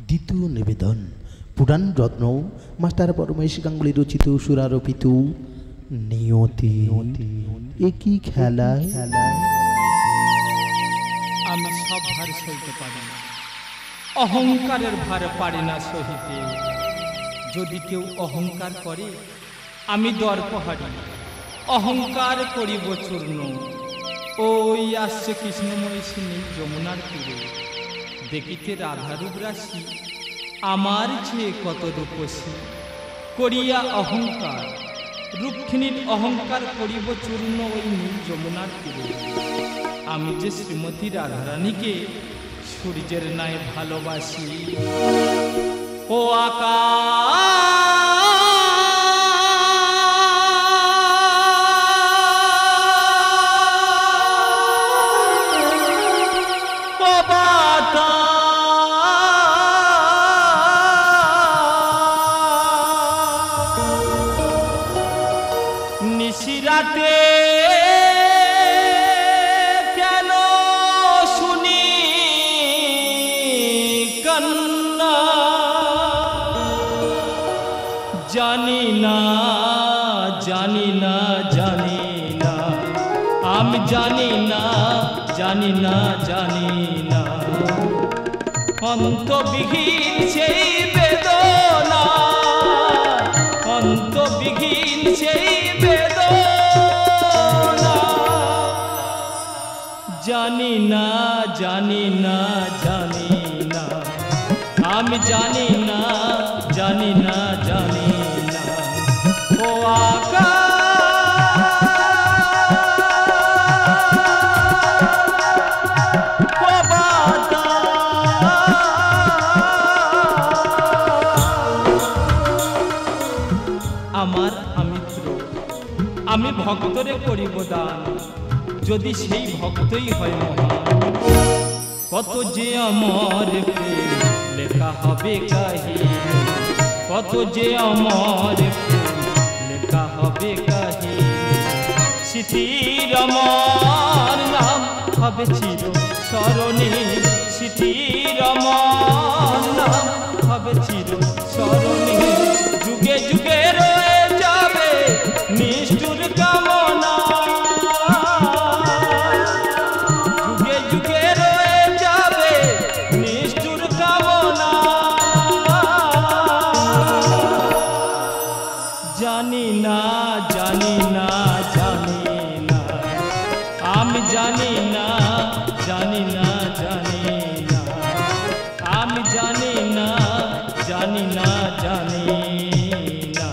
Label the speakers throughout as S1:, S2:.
S1: দ্বিতীয় নিবেদন পুরাণ রত্ন মাস্টার পরমেশ গাঙ্গুলি রচিত সুরারোপিত নিয়তি। একই খেলা
S2: আমি সব ভার সইতে পারি না, অহংকারের ভার পারি না সহিতে। যদি কেউ অহংকার করে আমি দর্পহারি, অহংকার করিব চূর্ণ। ওই আসছে কৃষ্ণময়ী সিনী যমুনার তীরে, দেখিতে রাধারূপ রাশি আমার চেয়ে কত রূপসী। করিয়া অহংকার রুক্মিণীর অহংকার করিব চূর্ণ ওই নীল যমুনার তীরে। আমি যে শ্রীমতী রাধারানীকে সূর্যের ন্যায় ভালোবাসি। ও আকাশ নিশিরাতে কেন শুনি কান্না, জানি না জানি না জানি না, আমি জানি না জানি না জানি না। অন্তবিহীন সেই বেদনা, অন্তবিহীন সেই বেদনা, জানি না জানি না জানি না, আমি জানি না জানি না জানি না। ও আকাশ আমার আমিত্র, আমি ভক্তরে করিব দান, যদি সেই ভক্তই হয় মহান। কত যে আমার প্রেম লেখা হবে কাহিনী, কত যে আমার প্রেম লেখা হবে কাহিনী। স্মৃতির আমার নাম হবে চির স্মরণে, স্মৃতির আমার নাম হবে চির স্মরণে। যুগে যুগে রয়ে যাবে নিষ্ঠুর কামনা, যুগে যুগে রয়ে যাবে নিষ্ঠুর কামনা। জানি না জানি না জানি না, আমি জানি না জানি না জানি না, আমি জানি না জানি না জানি না।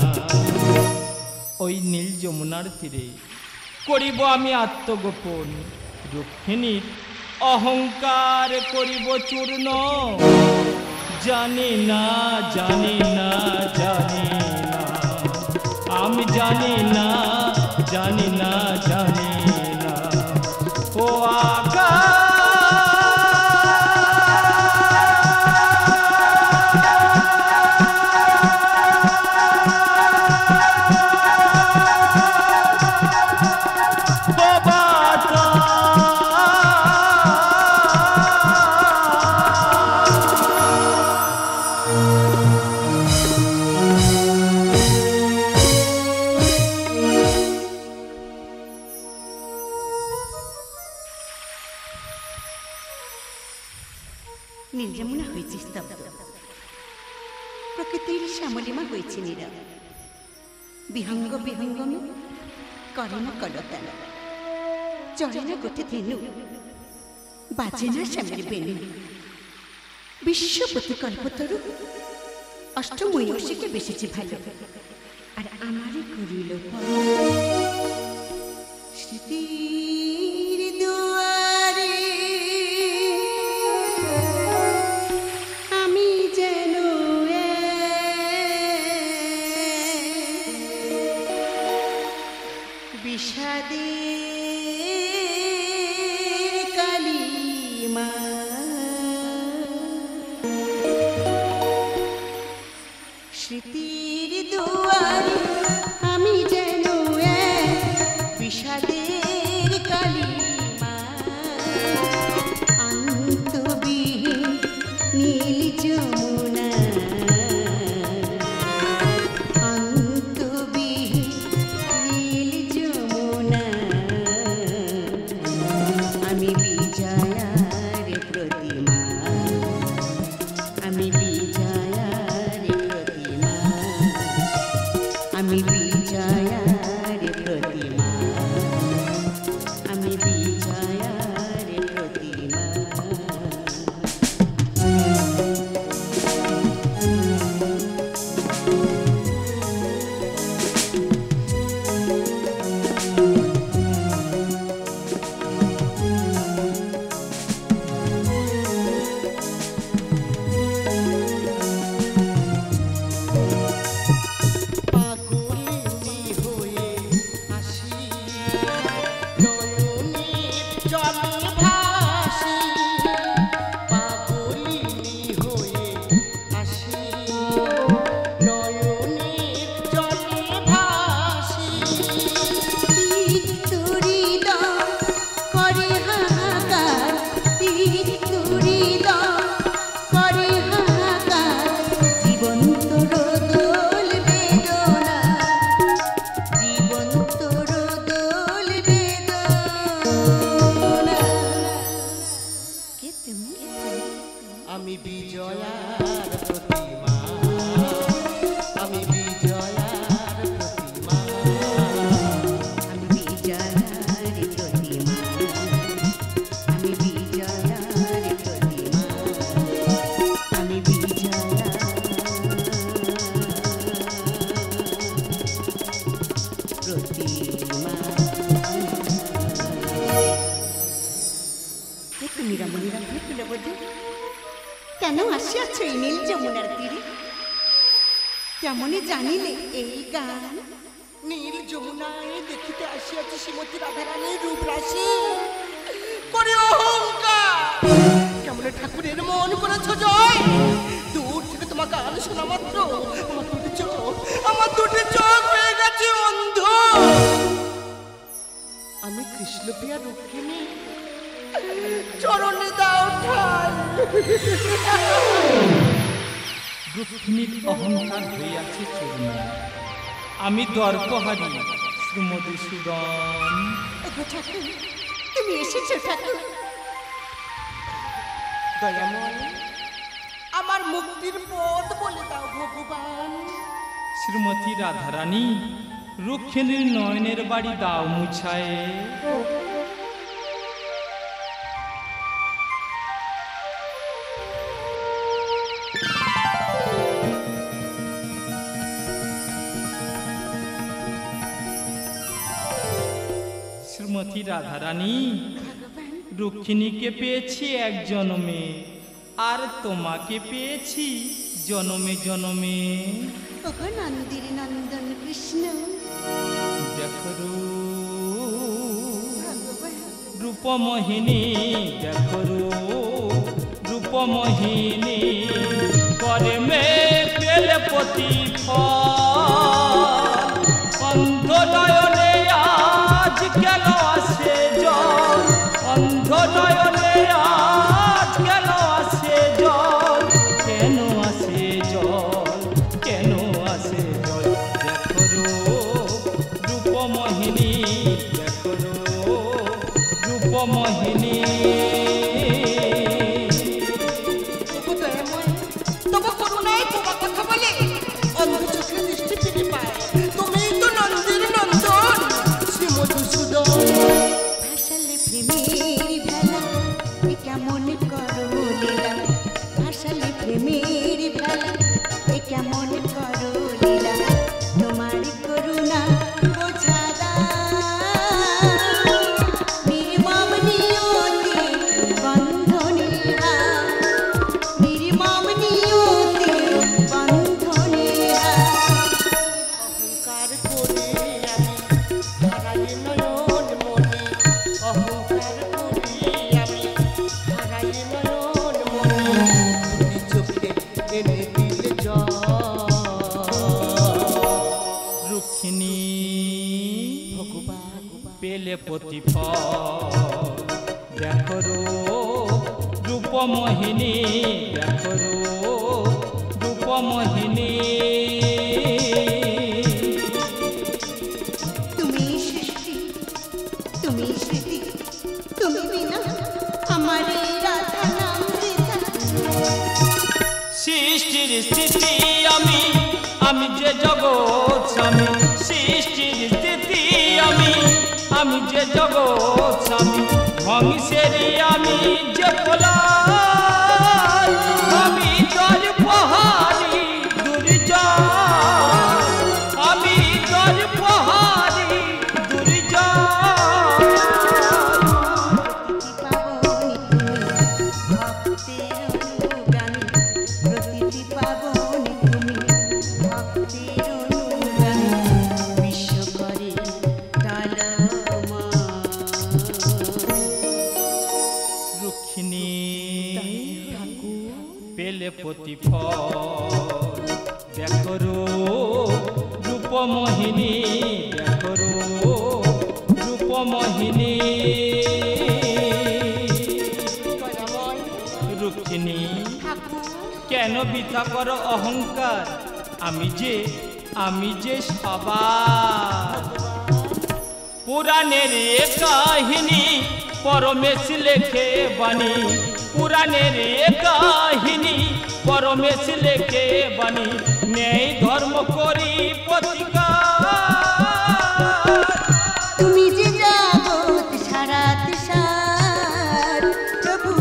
S2: ওই নীল যমুনার তীরে করিব আমি আত্মগোপন, রুক্মিণীর অহংকার করিব চূর্ণ। জানি না জানি না জানি না, আমি জানি না জানি না জানি না। ও আকাশ
S3: নীলযমুনা হয়েছে স্তব্ধ, প্রকৃতির শ্যামলিমা হয়েছে নীরব। বিহঙ্গ বিহঙ্গমে করে না কলতান, চলে না গোটে ধেনু, বাজে না শ্যামের বেনু। বিশ্বপতি কল্পতরু অষ্টময়ূষীকে বেসেছে ভালো, আর আমারই করিল স্মৃতির দুয়ারে আমি যেন বিষাদের কালিমা। স্মৃতির দুয়ারে আমি যেন বিষাদের কালিমা। অন্তবিহীন নীল যমুনা অন্তবিহীন নীল যমুনা আমি বিজয়ার প্রতিমা আমি বিজয়ার প্রতিমা আমি বিজয়ার প্রতিমা আমি বিজয়ার প্রতিমা
S4: আমি বিজয়ার প্রতিমা আমি বিজয়ার প্রতিমা
S3: আমি বিজয়ার প্রতিমা আমি বিজয়ার প্রতিমা আমি বিজয়ার প্রতিমা তুমি রমণীরা কুলবধূ কেন আসিয়াছ এই নীল যমুনার তীরে কেমনই জানিলে এই গান
S4: নীল যমুনায় দেখিতে আসিয়াছি শ্রীমতী রাধারানীর রূপ রাশি করে অহংকার কেমন ঠাকুরের মন করেছ জয় দূর থেকে তোমার গান শোনা মাত্র আমার দুটি চোখ হয়ে গেছে অন্ধ আমি কৃষ্ণপ্রিয়া রুক্মিণী চরণে দাও ঠাই
S2: রুক্মিণীর অহংকার হইয়াছে চূর্ণ আমি দর্পহারী শ্রীমধুসূদন
S3: ঠাকুর তুমি এসেছো ঠাকুর
S4: দয়াময় আমার মুক্তির পথ বলে দাও ভগবান
S2: শ্রীমতী রাধারানী রুক্মিণীর নয়নের বাড়ি দাও মুছায়ে শ্রীমতী রাধারানী রুক্মিণীকে পেয়েছি এক জন্মে আর তোমাকে পেয়েছি জনমে জনমে
S3: ওগো নন্দির নন্দন কৃষ্ণ
S2: দেখো রূপমোহিনী দেখো রূপমোহিনী করে মে পেলে প্রতিফল অন্ধ নয়নে আজ কেন আসে জল অন্ধ নয়নে আজ কেন আসে জল কেন আসে জল কেন আসে জল দেখো রূপমোহিনী দেখো রূপমোহিনী
S4: তবু করুণায় তোমার কথা বলে অন্ধ চোখে দৃষ্টি ফিরে পায় তুমি তো নন্দির নন্দন শ্রী মধুসূদন
S3: ভাসালে প্রেমের ভেলা এ কেমন করো লীলা ভাসালে প্রেমের ভেলা এ কেমন করো লীলা তোমার করুণা বোঝা নির্মম নিয়তি বন্ধনীরা নির্মম নিয়তি বন্ধনীরা
S4: অহংকার করে আমি হারাই নয়ন মনে অহংকার করে আমি হারাই নয়ন মনে দুটি চোখে এনে দিলে
S2: রুক্মিণী
S4: ভগবান
S2: পেলে প্রতিফল দেখো রূপ রূপমোহিনী দেখো রূপমোহিনী
S3: তুমি সৃষ্টি তুমি স্মৃতি তুমি বিনা আমার এই রাধা নাম বৃথা।
S2: সৃষ্টির স্থিতি আমি যে জগৎ স্বামী সৃষ্টির স্থিতি আমি যে জগৎ স্বামী ধ্বংসেরই আমি যে পলাই আমি তোর পাহাড়ি দুর্জয় আমি তোর পাহাড়ি দুর্জয়।
S3: প্রতিটি পাবনি তুমি ভক্তের অনুগামী বিশ্ব করে টালমা।
S2: রুক্মিণী পেলে প্রতিফল দেখো রূপমোহিনী দেখো রূপমোহিনী রুক্মিণী কেন বৃথা করো অহংকার আমি যে সবার পুরাণের এ কাহিনী পরমেশ লেখে বাণী পুরাণের এ কাহিনী পরমেশ লেখে বাণী ন্যায় ধর্ম করি প্রতিকার।
S3: তুমি যে জগৎ সারাত সার প্রভু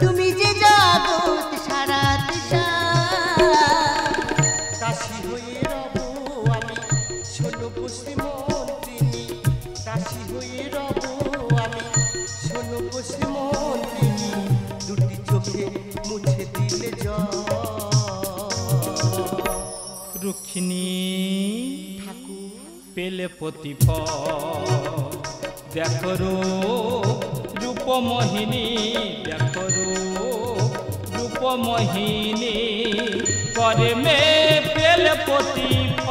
S3: তুমি যে জগৎ সারাত সার।
S4: দাসী হয়ে রব আমি শোনো বসে মন্ত্রিনী দাসী হয়ে রব আমি শোনো বসে মন্ত্রিনী দুটি চোখে মুছে দিলে জল।
S2: রুক্মিণী পেলে প্রতিফল দেখো রূপমোহিনী দেখো রূপমোহিনী করে মে পেলে প্রতিফল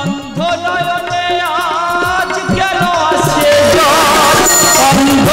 S2: অন্ধ নয়নে আজ গেল আসে জল অন্ধ